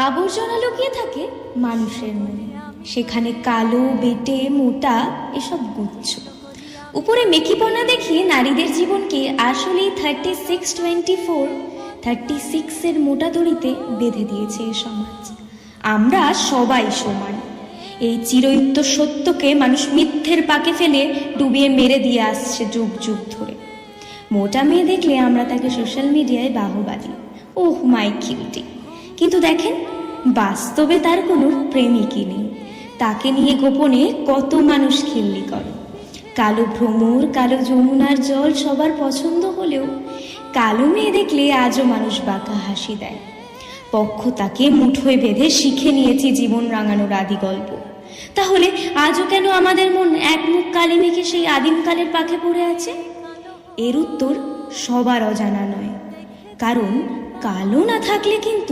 আবর্জনা লুকিয়ে থাকে মানুষের মনে, সেখানে কালো, বেটে, মোটা এসব গুচ্ছ। উপরে মেকিপনা দেখিয়ে নারীদের জীবনকে আসলেই 36-24-36 মোটা দড়িতে বেঁধে দিয়েছে এই সমাজ। আমরা সবাই সমান, এই চিরয়ুক্ত সত্যকে মানুষ মিথ্যের পাকে ফেলে ডুবিয়ে মেরে দিয়ে আসছে যুগ যুগ ধরে। মোটা মেয়ে দেখলে আমরা তাকে সোশ্যাল মিডিয়ায় বাহবা দিই, ওহ মাই কিউটি। কিন্তু দেখেন, বাস্তবে তার কোনো প্রেমিকই নেই। তাকে নিয়ে গোপনে কত মানুষ খিল্লি করে। কালো ভ্রমর, কালো যমুনার জল সবার পছন্দ হলেও কালো মেয়ে দেখলে আজও মানুষ বাঁকা হাসি দেয়। পক্ষ তাকে মুঠোয় বেঁধে শিখে নিয়েছি জীবন রাঙানোর আদি গল্প। তাহলে আজও কেন আমাদের মন এক মুখ কালি মেখে সেই আদিমকালের পাখে পড়ে আছে? এর উত্তর সবার অজানা নয়, কারণ কালো না থাকলে কিন্তু